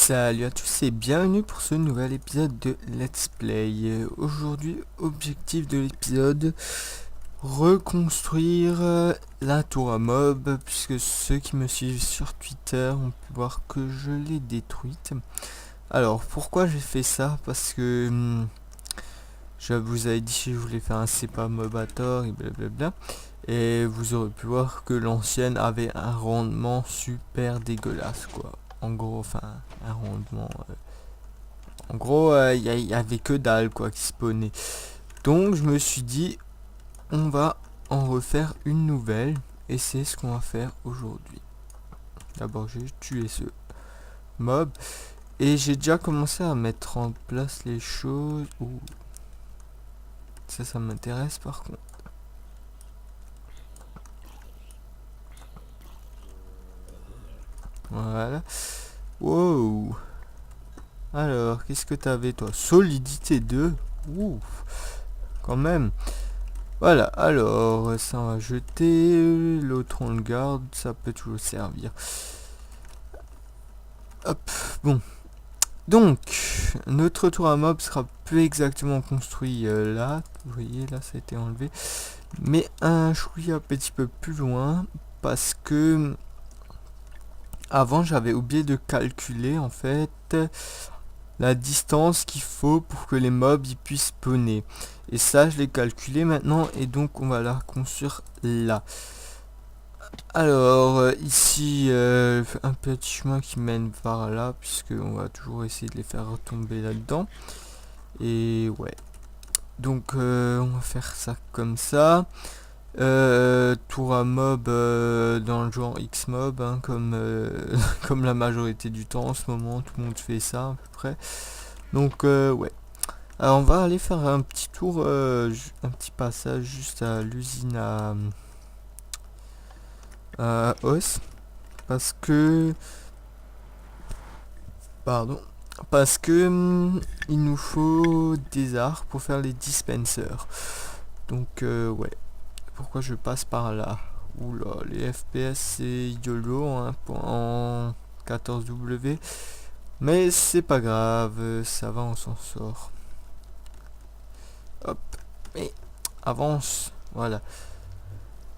Salut à tous et bienvenue pour ce nouvel épisode de Let's Play. Aujourd'hui, objectif de l'épisode, reconstruire la tour à mob, puisque ceux qui me suivent sur Twitter ont pu voir que je l'ai détruite. Alors, pourquoi j'ai fait ça? Parce que je vous avais dit que je voulais faire un CEPA Mobator et blablabla. Et vous aurez pu voir que l'ancienne avait un rendement super dégueulasse, quoi. En gros, enfin, un rendement... en gros, il y avait que dalle, quoi, qui spawnait. Donc, je me suis dit, on va en refaire une nouvelle. Et c'est ce qu'on va faire aujourd'hui. D'abord, j'ai tué ce mob. Et j'ai déjà commencé à mettre en place les choses. Ouh. Ça m'intéresse, par contre. Voilà. Wow. Alors, qu'est-ce que t'avais, toi? Solidité 2. Ouf. Quand même. Voilà, alors, ça on va jeter. L'autre on le garde, ça peut toujours servir. Hop, bon. Donc, notre tour à mob sera plus exactement construit là. Vous voyez, là, ça a été enlevé. Mais un chouïa un petit peu plus loin. Parce que... Avant, j'avais oublié de calculer, en fait... la distance qu'il faut pour que les mobs y puissent spawner. Et ça, je l'ai calculé maintenant, et donc on va la construire là. Alors, ici, un petit chemin qui mène par là, puisque on va toujours essayer de les faire retomber là-dedans. Et ouais. Donc, on va faire ça comme ça. Tour à mob dans le genre X-Mob, hein, comme, comme la majorité du temps en ce moment, tout le monde fait ça à peu près. Donc, ouais. Alors on va aller faire un petit tour, un petit passage juste à l'usine à os. Parce que... Pardon. Parce que il nous faut des arts pour faire les dispensers. Donc ouais. Pourquoi je passe par là? Oula, les FPS c'est YOLO hein, en 14W. Mais c'est pas grave, ça va, on s'en sort. Hop, et avance, voilà.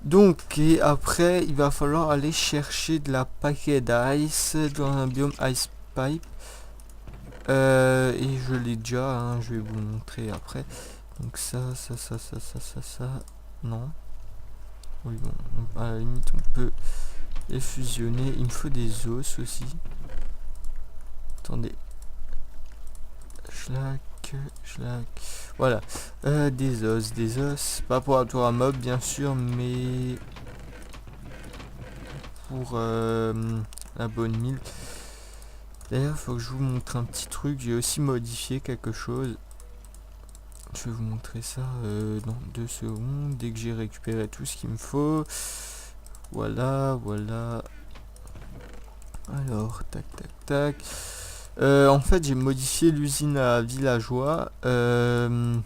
Donc, et après, il va falloir aller chercher de la paquet d'ice dans un biome ice pipe. Et je l'ai déjà, hein, je vais vous montrer après. Donc ça, non. Oui, bon, à la limite, on peut les fusionner. Il me faut des os aussi. Attendez. Schlack. Voilà. Des os. Pas pour la tour à mob, bien sûr, mais pour la bonne mine. D'ailleurs, faut que je vous montre un petit truc. J'ai aussi modifié quelque chose. Je vais vous montrer ça dans 2 secondes. Dès que j'ai récupéré tout ce qu'il me faut. Voilà. Alors, tac. En fait, j'ai modifié l'usine à villageois. Je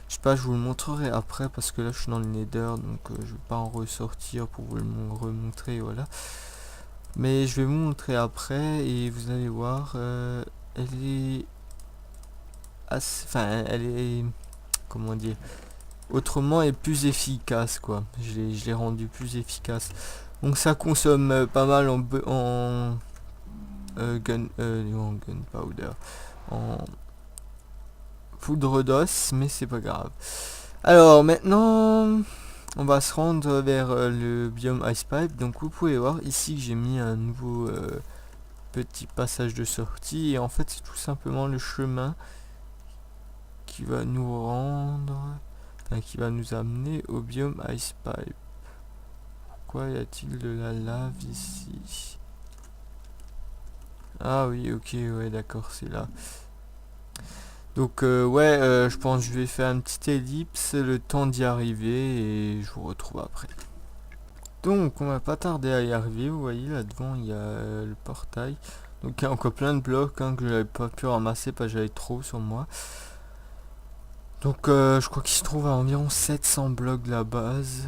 sais pas, je vous le montrerai après parce que là je suis dans le nether donc je vais pas en ressortir pour vous le remontrer, voilà. Mais je vais vous montrer après et vous allez voir, elle est assez, enfin elle est, comment dire, autrement et plus efficace quoi. Je l'ai rendu plus efficace. Donc ça consomme pas mal en gunpowder, en poudre d'os, mais c'est pas grave. Alors maintenant, on va se rendre vers le biome Ice Pipe. Donc vous pouvez voir ici que j'ai mis un nouveau petit passage de sortie. Et en fait, c'est tout simplement le chemin qui va nous rendre, enfin, qui va nous amener au biome Ice Pipe. Pourquoi y a-t-il de la lave ici? Ah oui, ok, ouais, d'accord, c'est là. Donc ouais, je pense que je vais faire une petite ellipse, le temps d'y arriver et je vous retrouve après. Donc on va pas tarder à y arriver, vous voyez là devant il y a le portail. Donc il y a encore plein de blocs hein, que j'avais pas pu ramasser parce que j'avais trop sur moi. Donc je crois qu'il se trouve à environ 700 blocs de la base.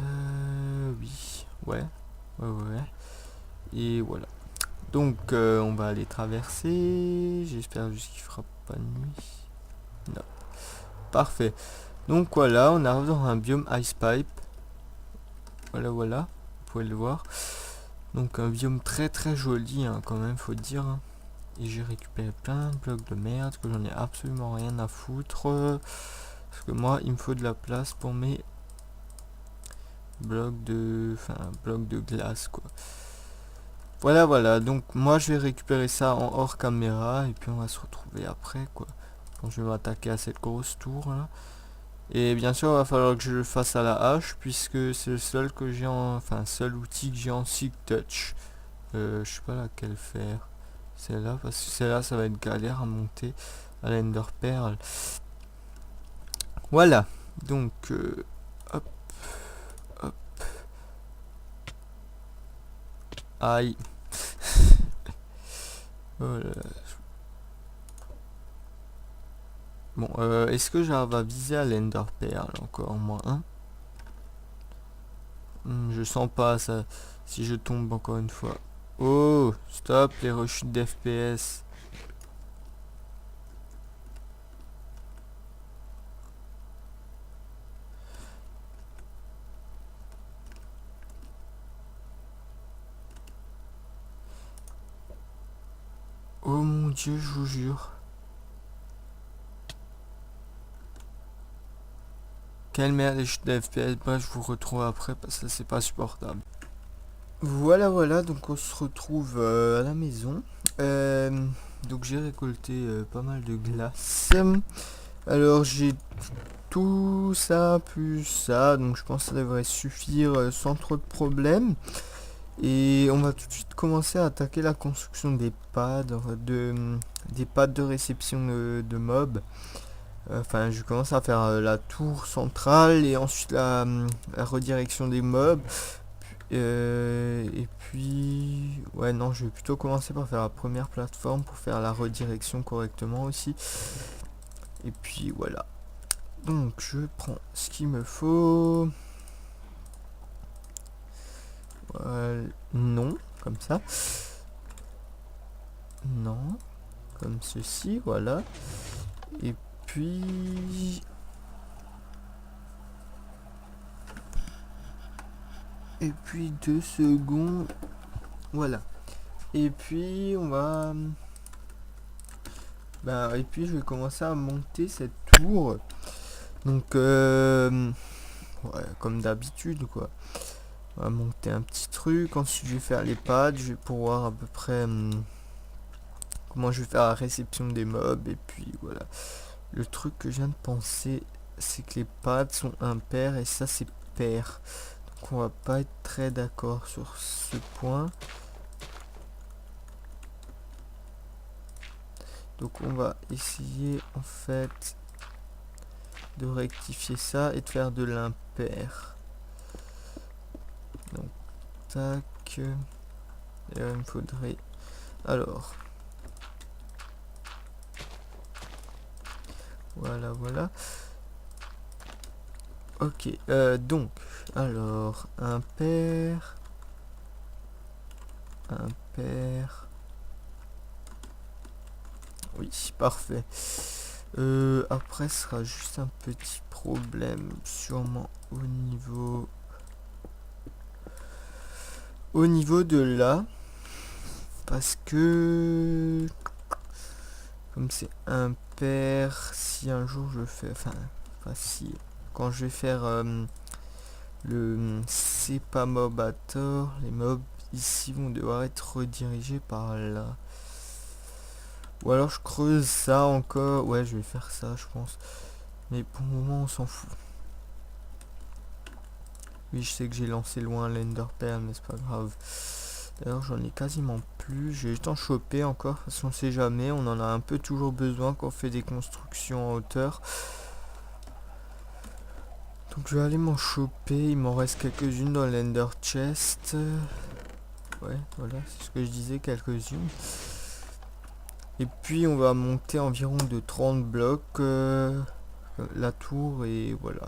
Oui, ouais. Et voilà. Donc on va aller traverser. J'espère juste qu'il fera pas nuit. Non. Parfait. Donc voilà, on arrive dans un biome Ice Pipe. Voilà, voilà. Vous pouvez le voir. Donc un biome très très joli hein, quand même, faut dire. Hein. Et j'ai récupéré plein de blocs de merde que j'en ai absolument rien à foutre. Parce que moi, il me faut de la place pour mes blocs de... Enfin, blocs de glace, quoi. Voilà, voilà. Donc moi, je vais récupérer ça en hors caméra. Et puis on va se retrouver après, quoi. Quand je vais m'attaquer à cette grosse tour, là. Et bien sûr, il va falloir que je le fasse à la hache, puisque c'est le seul que j'ai en... Enfin, seul outil que j'ai en Silk Touch. Je sais pas laquelle faire. Celle-là, parce que celle-là, ça va être galère à monter à l'Ender Pearl. Voilà. Donc, hop, hop. Aïe. Voilà. Bon, est-ce que j'arrive à viser à l'Ender Pearl encore moins un? Je sens pas ça. Si je tombe encore une fois. Oh, stop les rechutes d'FPS. Oh mon dieu, je vous jure. Quelle merde les chutes d'FPS. Bref, je vous retrouve après parce que c'est pas supportable. Voilà, voilà, donc on se retrouve à la maison. Donc j'ai récolté pas mal de glace. Alors j'ai tout ça plus ça, donc je pense que ça devrait suffire sans trop de problèmes. Et on va tout de suite commencer à attaquer la construction des pads des pads de réception de mobs. Enfin, je commence à faire la tour centrale et ensuite la redirection des mobs. Et puis, ouais, non, je vais plutôt commencer par faire la première plateforme pour faire la redirection correctement aussi. Et puis voilà. Donc, je prends ce qu'il me faut. Non, comme ça. Non, comme ceci, voilà. Et puis... Et puis 2 secondes. Voilà. Et puis on va... Bah, et puis je vais commencer à monter cette tour. Donc, ouais, comme d'habitude, quoi. On va monter un petit truc. Ensuite, je vais faire les pads. Je vais pouvoir à peu près comment je vais faire la réception des mobs. Et puis voilà. Le truc que je viens de penser, c'est que les pads sont impairs et ça, c'est pair. Donc, on va pas être très d'accord sur ce point. Donc on va essayer en fait de rectifier ça et de faire de l'impair. Donc tac. Et là, il me faudrait... Alors. Voilà, voilà. Ok, donc, alors, impair. Impair. Oui, parfait. Après, ce sera juste un petit problème, sûrement au niveau de là, parce que comme c'est impair, si un jour je fais, enfin si quand je vais faire le c'est pas mob à tort, les mobs ici vont devoir être redirigés par là. Ou alors je creuse ça encore. Ouais, je vais faire ça, je pense. Mais pour le moment, on s'en fout. Oui, je sais que j'ai lancé loin l'Ender Pearl, mais c'est pas grave. D'ailleurs, j'en ai quasiment plus. Je vais juste en choper encore, parce qu'on sait jamais. On en a un peu toujours besoin quand on fait des constructions en hauteur. Donc je vais aller m'en choper. Il m'en reste quelques-unes dans l'Ender Chest. Ouais, voilà, c'est ce que je disais, quelques-unes. Et puis on va monter environ de 30 blocs la tour et voilà.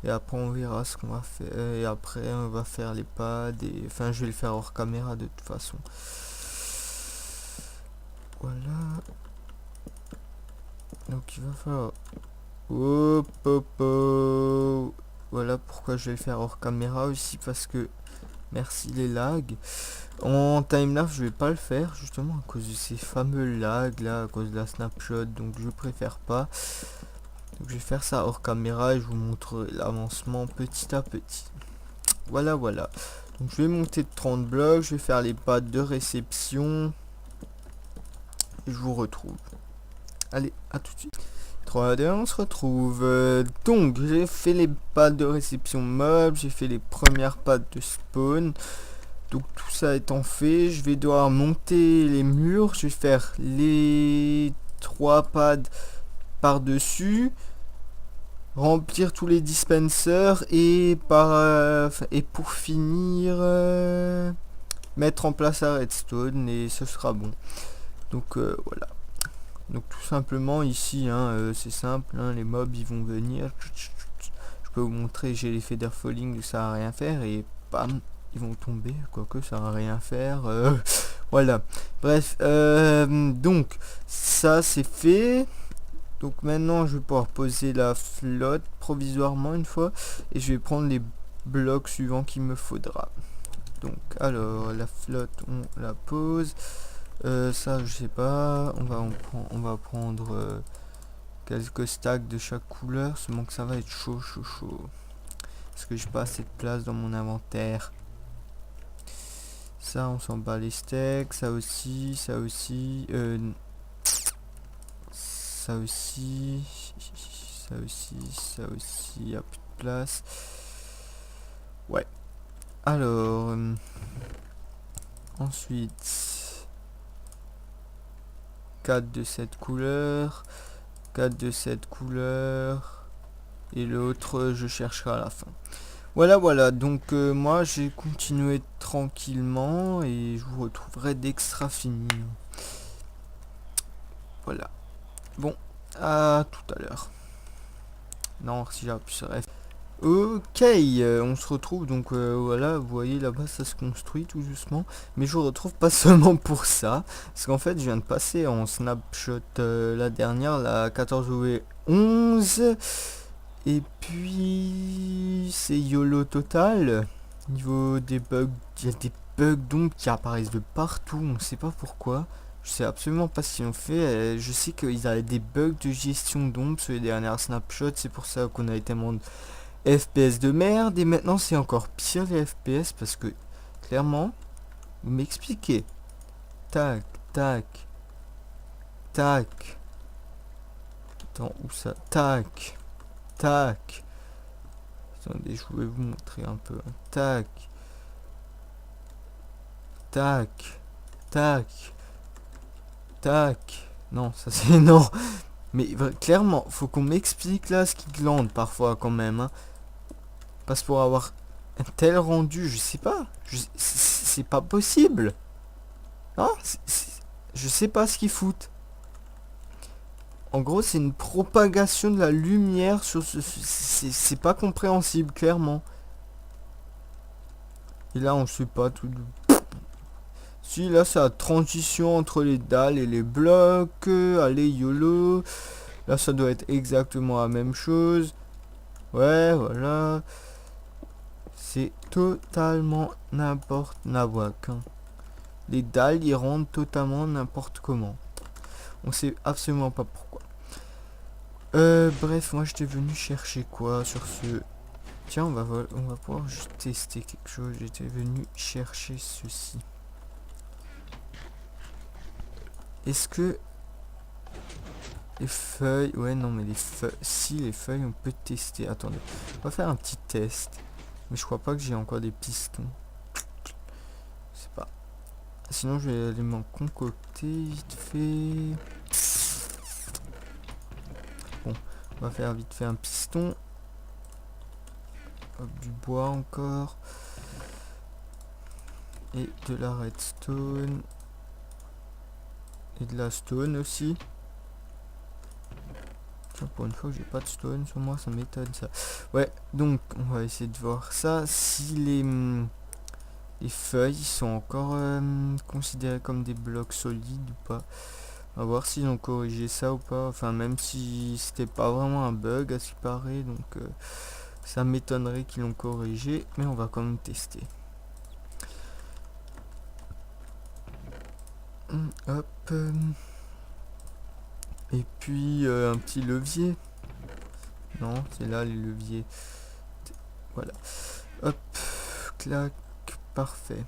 Et après on verra ce qu'on va faire. Et après on va faire les pads et... Enfin je vais le faire hors caméra de toute façon. Voilà. Donc il va falloir... Hop, hop, hop. Voilà pourquoi je vais le faire hors caméra aussi, parce que... Merci les lags. En timelapse, je vais pas le faire, justement, à cause de ces fameux lags, là, à cause de la snapshot, donc je préfère pas. Donc je vais faire ça hors caméra et je vous montre l'avancement petit à petit. Voilà, voilà. Donc je vais monter de 30 blocs, je vais faire les pads de réception. Et je vous retrouve. Allez, à tout de suite. 3, 2, on se retrouve. Donc, j'ai fait les pads de réception mob, j'ai fait les premières pads de spawn. Donc, tout ça étant fait, je vais devoir monter les murs. Je vais faire les 3 pads par-dessus. Remplir tous les dispensers et pour finir mettre en place la redstone et ce sera bon. Donc voilà. Donc tout simplement ici, hein, c'est simple, hein, les mobs ils vont venir. Je peux vous montrer, j'ai l'effet d'air falling, ça va rien faire et bam, ils vont tomber, quoique ça va rien faire. Voilà. Bref, donc ça c'est fait. Donc maintenant je vais pouvoir poser la flotte provisoirement une fois et je vais prendre les blocs suivants qu'il me faudra. Donc alors la flotte on la pose. Ça je sais pas, on va prendre quelques stacks de chaque couleur, seulement que ça va être chaud. Parce que j'ai pas assez de place dans mon inventaire. Ça on s'en bat les steaks, ça aussi, ça aussi, ça aussi, ça aussi, y a plus de place. Ouais. Alors, ensuite, 4 de cette couleur, 4 de cette couleur, et l'autre je chercherai à la fin. Voilà, voilà, donc moi j'ai continué tranquillement et je vous retrouverai dès que ce sera fini. Voilà. Bon, à tout à l'heure. Non, si j'appuie sur F. Ok, on se retrouve donc voilà, vous voyez là-bas ça se construit tout doucement, mais je vous retrouve pas seulement pour ça, parce qu'en fait je viens de passer en snapshot la dernière, la 14W11, et puis c'est YOLO total. Niveau des bugs, il y a des bugs d'ombre qui apparaissent de partout, on sait pas pourquoi. Je sais absolument pas ce qu'ils ont fait. Je sais qu'ils avaient des bugs de gestion d'ombre sur les dernières snapshots, c'est pour ça qu'on a été tellement FPS de merde. Et maintenant c'est encore pire les FPS parce que clairement, vous m'expliquez. Tac, tac, tac. Attends, où ça? Tac, tac. Attendez, je voulais vous montrer un peu. Tac, tac, tac, tac. Non, ça c'est non. Mais clairement, faut qu'on m'explique là ce qui glande parfois quand même. Hein. Parce que pour avoir un tel rendu, je sais pas. C'est pas possible. Hein, je sais pas ce qu'ils foutent. En gros, c'est une propagation de la lumière sur ce... C'est pas compréhensible, clairement. Et là, on sait pas tout... Si, là, c'est la transition entre les dalles et les blocs. Allez, YOLO. Là, ça doit être exactement la même chose. Ouais, voilà. C'est totalement n'importe nawak. Hein. Les dalles, ils rendent totalement n'importe comment. On sait absolument pas pourquoi. Bref, moi j'étais venu chercher quoi sur ce... Tiens, on va pouvoir juste tester quelque chose. J'étais venu chercher ceci. Est-ce que... Les feuilles... Ouais, non, mais les feuilles... Si, les feuilles, on peut tester. Attendez, on va faire un petit test. Mais je crois pas que j'ai encore des pistons. Je sais pas. Sinon, je vais aller m'en concocter vite fait. Bon, on va faire vite fait un piston. Hop, du bois encore. Et de la redstone. Et de la stone aussi. Tiens, pour une fois que j'ai pas de stone sur moi, ça m'étonne ça. Ouais, donc on va essayer de voir ça. Si les feuilles sont encore considérées comme des blocs solides ou pas. On va voir s'ils ont corrigé ça ou pas. Enfin, même si c'était pas vraiment un bug à ce qui paraît. Donc, ça m'étonnerait qu'ils l'ont corrigé. Mais on va quand même tester. Hop. Et puis, un petit levier. Non, c'est là les leviers. Voilà. Hop. Clac. Parfait.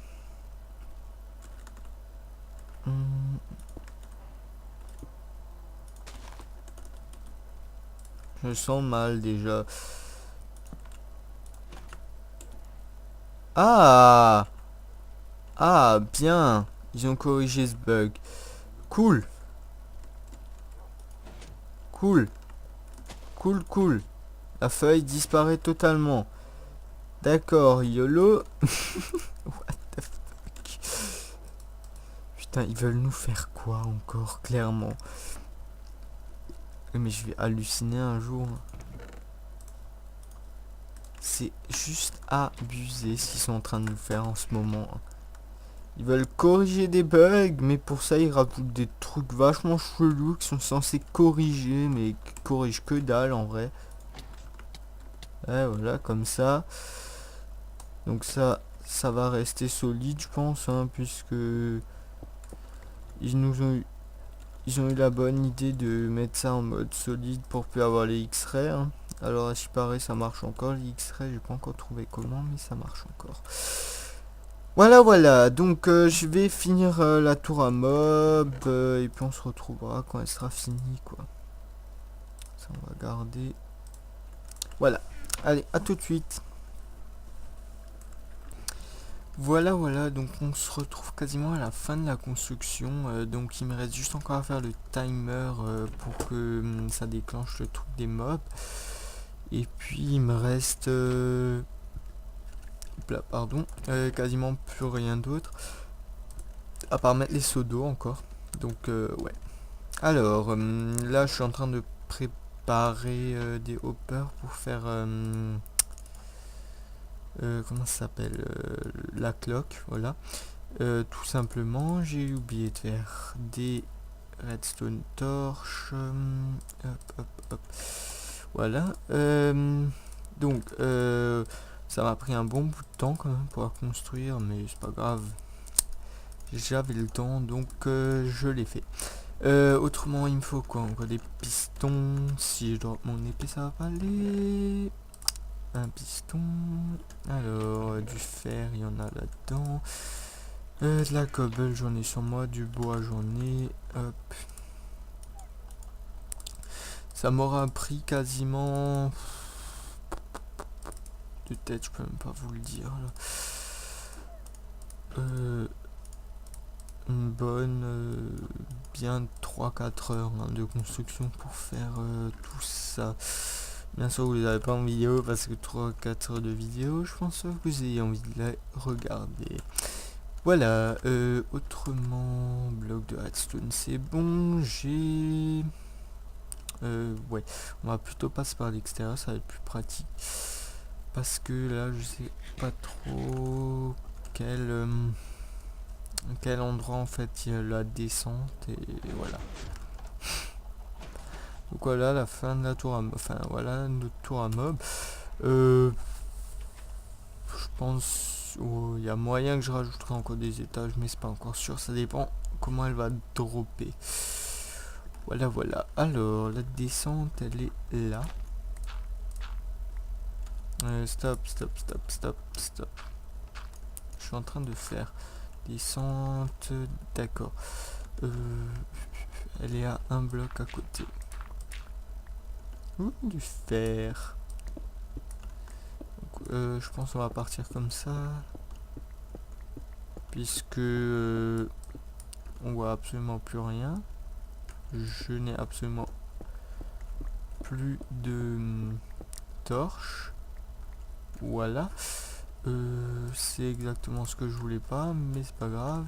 Je sens mal déjà. Ah! Ah, bien! Ils ont corrigé ce bug. Cool! Cool! Cool, cool! La feuille disparaît totalement. D'accord, YOLO. What the fuck? Putain, ils veulent nous faire quoi encore, clairement? Mais je vais halluciner un jour. C'est juste abusé ce qu'ils sont en train de nous faire en ce moment. Ils veulent corriger des bugs, mais pour ça ils rajoutent des trucs vachement chelous qui sont censés corriger, mais qui corrigent que dalle en vrai. Ouais, voilà, comme ça. Donc ça va rester solide, je pense, hein, puisque ils ont eu la bonne idée de mettre ça en mode solide pour plus avoir les X-Ray. Hein. Alors à ce qui paraît, ça marche encore. Les X-Ray, j'ai pas encore trouvé comment, mais ça marche encore. Voilà, voilà. Donc je vais finir la tour à mob et puis on se retrouvera quand elle sera finie, quoi. Ça, on va garder. Voilà. Allez, à tout de suite. Voilà, voilà, donc on se retrouve quasiment à la fin de la construction. Donc il me reste juste encore à faire le timer pour que ça déclenche le truc des mobs. Et puis il me reste pardon, quasiment plus rien d'autre. À part mettre les seaux d'eau encore. Donc ouais. Alors là je suis en train de préparer des hoppers pour faire comment ça s'appelle, la cloque, voilà. Tout simplement, j'ai oublié de faire des redstone torches. Hop, hop, hop. Voilà. Donc, ça m'a pris un bon bout de temps quand même pour construire, mais c'est pas grave. J'avais le temps, donc je l'ai fait. Autrement, il me faut quoi? Encore des pistons. Si je drop mon épée, ça va pas aller. Un piston. Alors, du fer, il y en a là-dedans. De la cobble, j'en ai sur moi. Du bois, j'en ai. Hop. Ça m'aura pris quasiment... De tête, je peux même pas vous le dire. Là. Une bonne... bien 3-4 heures hein, de construction pour faire tout ça. Bien sûr, vous les avez pas en vidéo parce que 3-4 heures de vidéo, je pense que vous ayez envie de la regarder. Voilà, autrement, bloc de redstone, c'est bon, j'ai... ouais, on va plutôt passer par l'extérieur, ça va être plus pratique. Parce que là, je sais pas trop quel endroit en fait il y a la descente et voilà. Donc voilà, la fin de la tour à mob, enfin voilà, notre tour à mob. Je pense il y a moyen que je rajouterai encore des étages, mais c'est pas encore sûr, ça dépend comment elle va dropper. Voilà, voilà. Alors, la descente, elle est là. Stop, stop, stop, stop, stop. Je suis en train de faire descente, d'accord. Elle est à un bloc à côté. Du fer. Donc, je pense qu'on va partir comme ça. Puisque on voit absolument plus rien. Je n'ai absolument plus de torches. Voilà. C'est exactement ce que je voulais pas, mais c'est pas grave.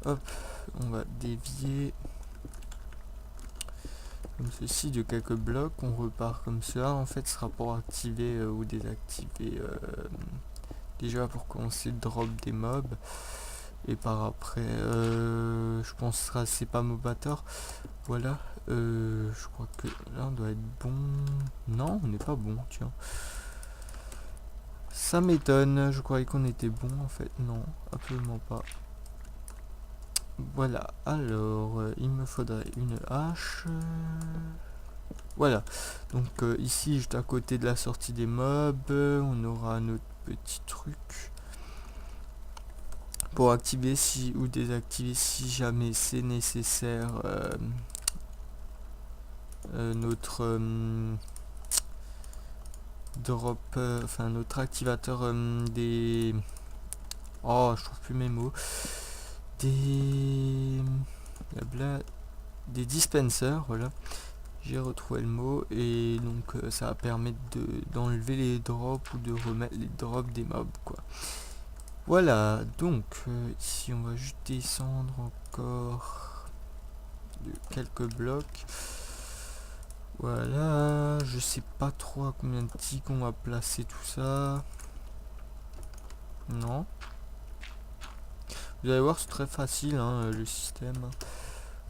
Hop, on va dévier comme ceci de quelques blocs. On repart comme cela. En fait, ce sera pour activer ou désactiver déjà pour commencer drop des mobs. Et par après, je pense c'est pas Mobator. Voilà. Je crois que là on doit être bon. Non, on n'est pas bon, tiens. Ça m'étonne, je croyais qu'on était bon en fait. Non, absolument pas. Voilà, alors il me faudrait une hache. Voilà, donc ici juste à côté de la sortie des mobs, on aura notre petit truc pour activer si ou désactiver si jamais c'est nécessaire notre drop, enfin notre activateur des... Oh, je trouve plus mes mots. Des... Blabla, des dispensers, voilà. J'ai retrouvé le mot et donc ça va permettre d'enlever les drops ou de remettre les drops des mobs, quoi. Voilà, donc ici on va juste descendre encore de quelques blocs. Voilà, je sais pas trop à combien de ticks on va placer tout ça. Non. Vous allez voir, c'est très facile hein, le système.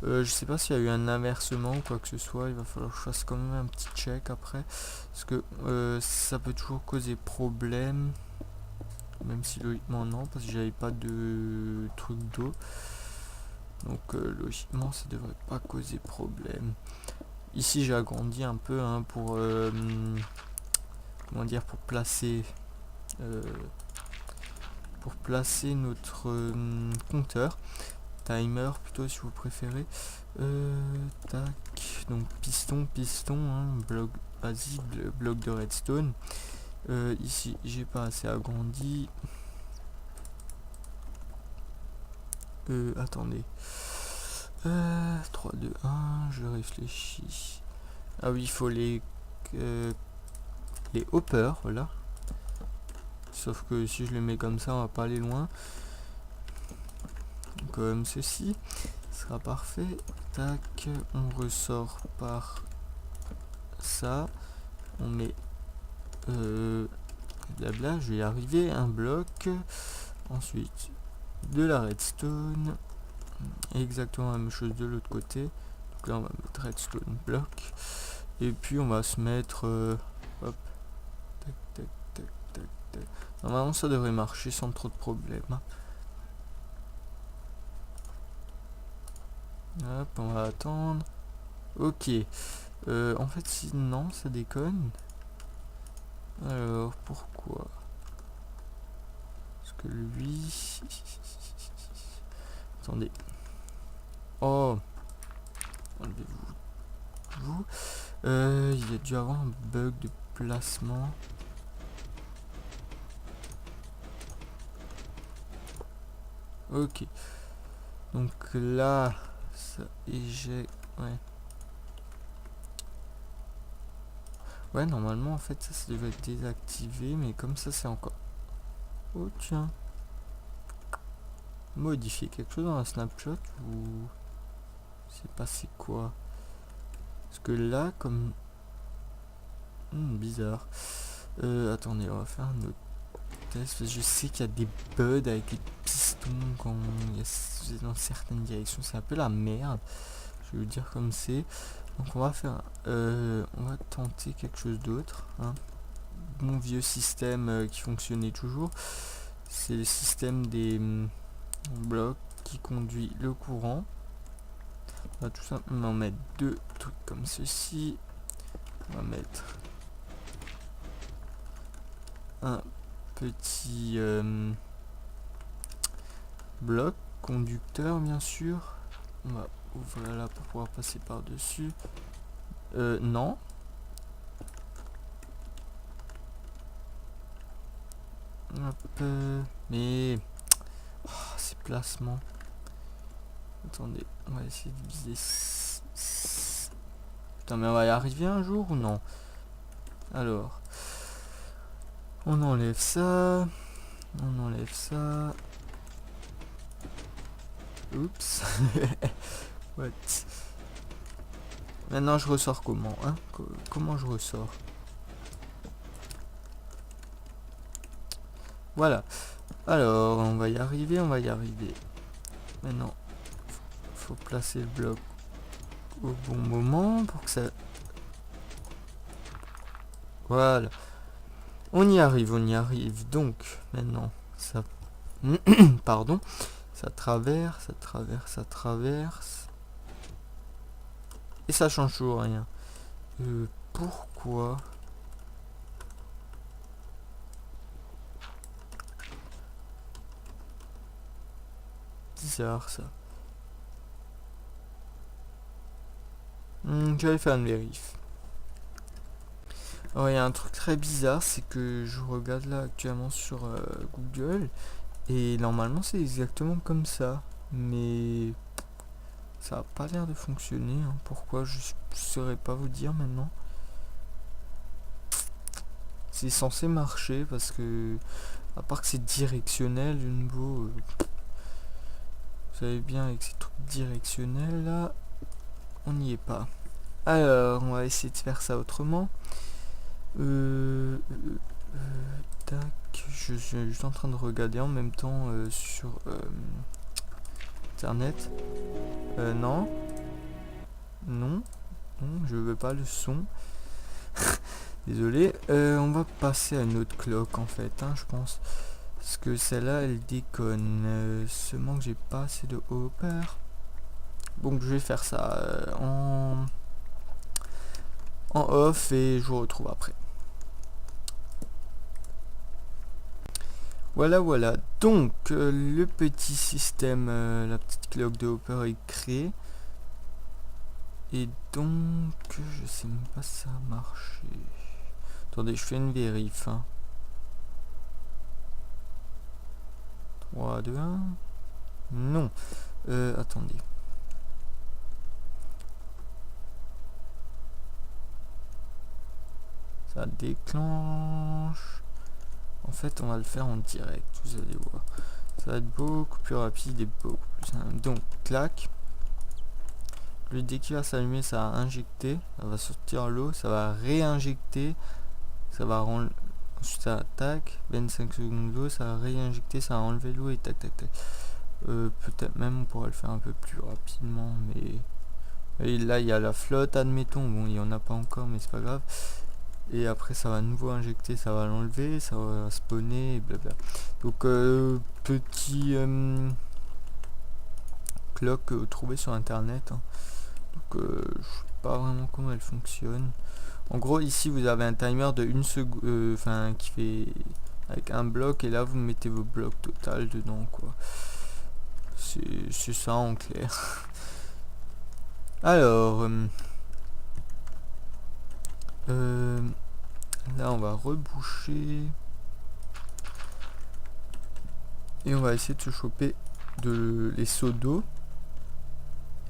Je sais pas s'il y a eu un inversement ou quoi que ce soit. Il va falloir que je fasse quand même un petit check après. Parce que ça peut toujours causer problème. Même si logiquement non, parce que j'avais pas de truc d'eau. Donc logiquement ça devrait pas causer problème. Ici j'ai agrandi un peu hein, pour comment dire, pour placer notre compteur, timer plutôt si vous préférez. Tac, donc piston, hein, bloc basique, bloc de redstone. Ici j'ai pas assez agrandi. Attendez. 3, 2, 1, je réfléchis. Ah oui, il faut les hoppers, voilà. Sauf que si je les mets comme ça, on va pas aller loin. Comme ceci, sera parfait. Tac, on ressort par ça. On met blabla, je vais y arriver, un bloc. Ensuite, de la redstone. Exactement la même chose de l'autre côté. Donc là, on va mettre redstone bloc. Et puis, on va se mettre... hop. Tac, tac, tac, tac, tac. Normalement, ça devrait marcher sans trop de problèmes. Hop, on va attendre. Ok. En fait, si non, ça déconne. Alors, pourquoi? Parce que lui... Attendez. Oh. Enlevez-vous. Il y a dû avoir un bug de placement. Ok. Donc là, ça éjecte. Ouais. Ouais, normalement, en fait, ça devait être désactivé, mais comme ça, c'est encore... Oh, tiens. Modifier quelque chose dans la snapshot ou... C'est passé quoi? Parce que là, comme... bizarre. Attendez, on va faire un autre test. Je sais qu'il y a des bugs avec les pistons quand il y a dans certaines directions. C'est un peu la merde. Je vais vous dire comme c'est. Donc on va faire... on va tenter quelque chose d'autre. Hein. Mon vieux système qui fonctionnait toujours. C'est le système des blocs qui conduit le courant. On va tout simplement mettre deux trucs comme ceci. On va mettre un petit bloc conducteur bien sûr. On va ouvrir là pour pouvoir passer par dessus. Non. Hop, mais ces placements. Attendez, on va essayer de viser. Putain, mais on va y arriver un jour ou non? Alors, on enlève ça. On enlève ça. Oups. What? Maintenant, je ressors comment, hein? Comment je ressors? Voilà. Alors, on va y arriver, on va y arriver. Maintenant, faut placer le bloc au bon moment pour que ça... Voilà. On y arrive, on y arrive. Donc, maintenant, ça... Pardon. Ça traverse, ça traverse, ça traverse. Et ça change toujours rien. Pourquoi? Bizarre ça. Je vais faire une vérif. Alors il y a un truc très bizarre, c'est que je regarde là actuellement sur Google et normalement c'est exactement comme ça. Mais ça a pas l'air de fonctionner. Hein. Pourquoi je saurais pas vous dire maintenant. C'est censé marcher parce que à part que c'est directionnel, de nouveau. Vous savez bien avec ces trucs directionnels là, on n'y est pas. Alors on va essayer de faire ça autrement. Tac, je suis juste en train de regarder en même temps sur internet. Non, non, non, je veux pas le son. Désolé. On va passer à une autre cloque en fait, hein, je pense. Parce que celle-là, elle déconne. Seulement que j'ai pas assez de hopper. Donc je vais faire ça en off et je vous retrouve après. Voilà, voilà. Donc, le petit système, la petite cloque de Hopper est créée. Et donc, je sais même pas si ça a marché. Attendez, je fais une vérif. Hein. 3, 2, 1. Non. Attendez. Ça déclenche. En fait, on va le faire en direct, vous allez voir. Ça va être beaucoup plus rapide et beaucoup plus simple. Donc, clac. Lui, dès qu'il va s'allumer, ça va injecter. Ça va sortir l'eau, ça va réinjecter. Ça va rendre... Ensuite, ça tac. 25 secondes d'eau, ça va réinjecter, ça va enlever l'eau et tac, tac, tac. Peut-être même on pourrait le faire un peu plus rapidement, mais... Et là, il y a la flotte, admettons. Bon, il n'y en a pas encore, mais c'est pas grave. Et après ça va à nouveau injecter, ça va l'enlever, ça va spawner et blabla. Donc petit clock trouvé sur internet. Hein. Donc je sais pas vraiment comment elle fonctionne. En gros ici vous avez un timer de 1 seconde, enfin qui fait avec un bloc et là vous mettez vos blocs total dedans quoi. C'est ça en clair. Alors là on va reboucher et on va essayer de se choper les seaux d'eau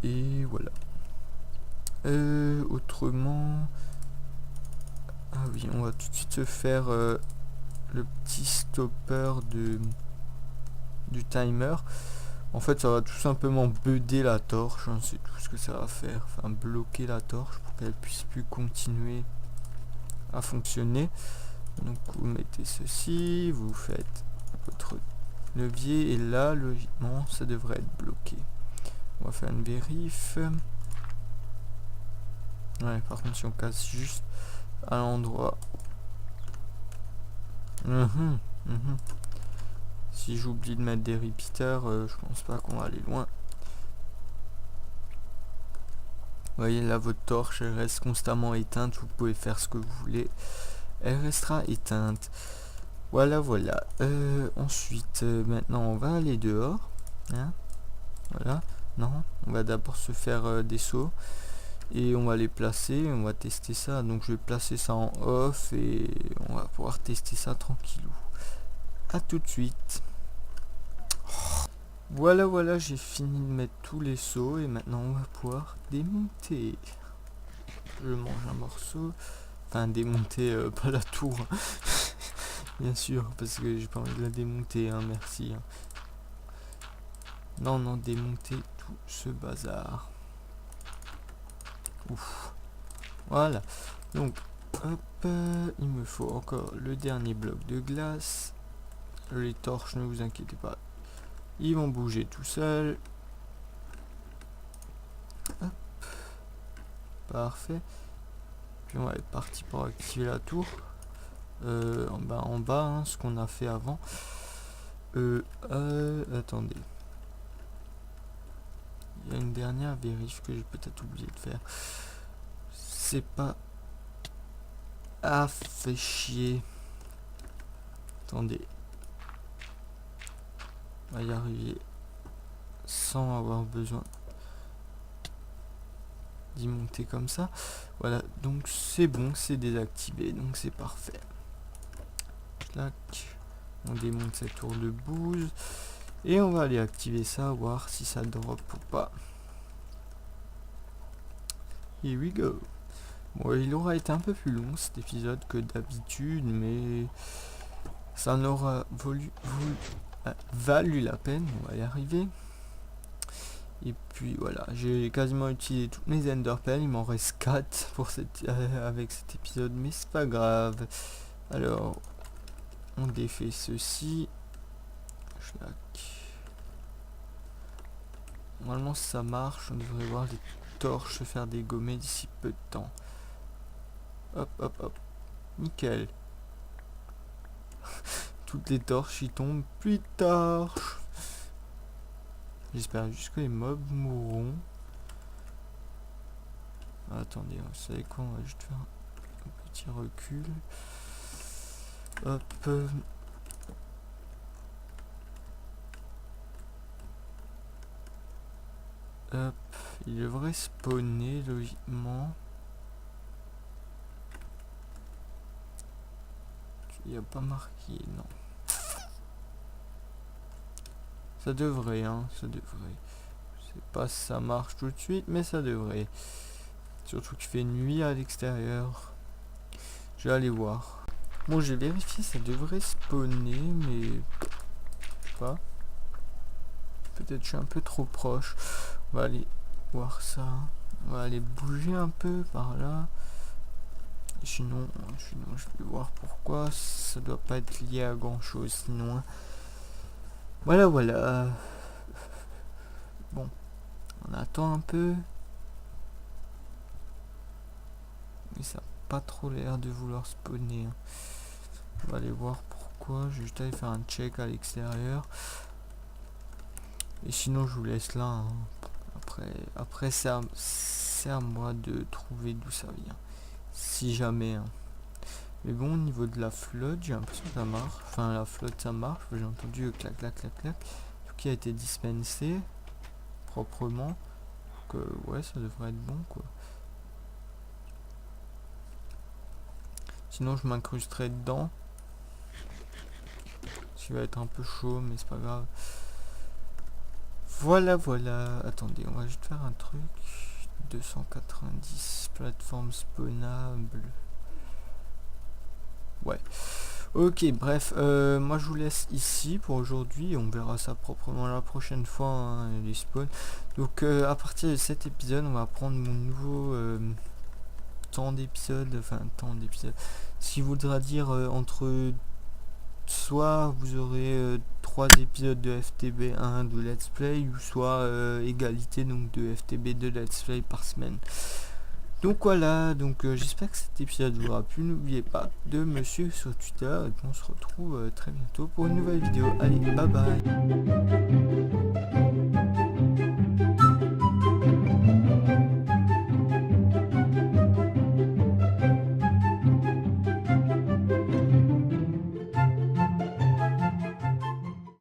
et voilà. Autrement, ah oui, on va tout de suite se faire le petit stopper du timer. En fait ça va tout simplement buder la torche, hein, c'est tout ce que ça va faire, enfin bloquer la torche pour qu'elle puisse plus continuer à fonctionner. Donc vous mettez ceci, vous faites votre levier et là logiquement ça devrait être bloqué. On va faire une vérif. Ouais, par contre si on casse juste à l'endroit. Si j'oublie de mettre des repeaters, je pense pas qu'on va aller loin. Vous voyez là votre torche elle reste constamment éteinte, vous pouvez faire ce que vous voulez. Elle restera éteinte. Voilà, voilà. Ensuite, maintenant on va aller dehors. Hein, voilà. Non, on va d'abord se faire des sauts. Et on va les placer, on va tester ça. Donc je vais placer ça en off et on va pouvoir tester ça tranquillou. A tout de suite. Voilà, voilà, j'ai fini de mettre tous les sauts et maintenant on va pouvoir démonter. Je mange un morceau. Enfin démonter, pas la tour. Bien sûr, parce que j'ai pas envie de la démonter, hein, merci. Hein. Non, non, démonter tout ce bazar. Ouf. Voilà. Donc, hop, il me faut encore le dernier bloc de glace. Les torches, ne vous inquiétez pas, ils vont bouger tout seuls. Hop. Parfait. Puis on va être parti pour activer la tour. En bas, hein, ce qu'on a fait avant. Attendez. Il y a une dernière vérif que j'ai peut-être oublié de faire. C'est pas... Ah, fait chier. Attendez. On va y arriver sans avoir besoin d'y monter comme ça. Voilà, donc c'est bon, c'est désactivé, donc c'est parfait. Clac. On démonte cette tour de bouse. Et on va aller activer ça, voir si ça drop ou pas. Here we go. Bon, il aura été un peu plus long cet épisode que d'habitude, mais ça en aura valu la peine, on va y arriver. Et puis voilà, j'ai quasiment utilisé toutes mes Ender Pearls, il m'en reste 4 pour avec cet épisode, mais c'est pas grave. Alors, on défait ceci. Normalement ça marche, on devrait voir les torches se faire dégommer d'ici peu de temps. Hop hop hop, nickel. Toutes les torches y tombent, plus de torches. J'espère juste que les mobs mourront. Attendez, vous savez quoi, on va juste faire un petit recul. Hop. Hop, il devrait spawner logiquement. Il n'y a pas marqué, non. Ça devrait, hein, ça devrait. Je sais pas si ça marche tout de suite, mais ça devrait. Surtout qu'il fait nuit à l'extérieur. Je vais aller voir. Bon, j'ai vérifié, ça devrait spawner, mais... Je sais pas. Peut-être je suis un peu trop proche. On va aller voir ça. On va aller bouger un peu par là. Sinon, je vais voir pourquoi. Ça doit pas être lié à grand chose sinon. Voilà. Bon, on attend un peu. Mais ça n'a pas trop l'air de vouloir spawner. On va aller voir pourquoi. Je vais juste aller faire un check à l'extérieur. Et sinon, je vous laisse là. Hein. Après c'est à moi de trouver d'où ça vient. Si jamais. Hein. Mais bon, au niveau de la flotte, j'ai l'impression que ça marche. Enfin, la flotte, ça marche. J'ai entendu clac. Tout qui a été dispensé proprement. Donc, ouais, ça devrait être bon, quoi. Sinon, je m'incrusterai dedans. Ce qui va être un peu chaud, mais c'est pas grave. Voilà. Attendez, on va juste faire un truc. 290 plateforme spawnable. Ouais. Ok, bref, moi je vous laisse ici pour aujourd'hui. On verra ça proprement la prochaine fois, hein, les spawns. Donc à partir de cet épisode, on va prendre mon nouveau temps d'épisode. Ce qui voudra dire entre... Soit vous aurez 3 épisodes de FTB 1 de Let's Play, ou soit égalité donc de FTB 2 Let's Play par semaine. Donc voilà, donc j'espère que cet épisode vous aura plu. N'oubliez pas de me suivre sur Twitter et puis on se retrouve très bientôt pour une nouvelle vidéo. Allez, bye bye.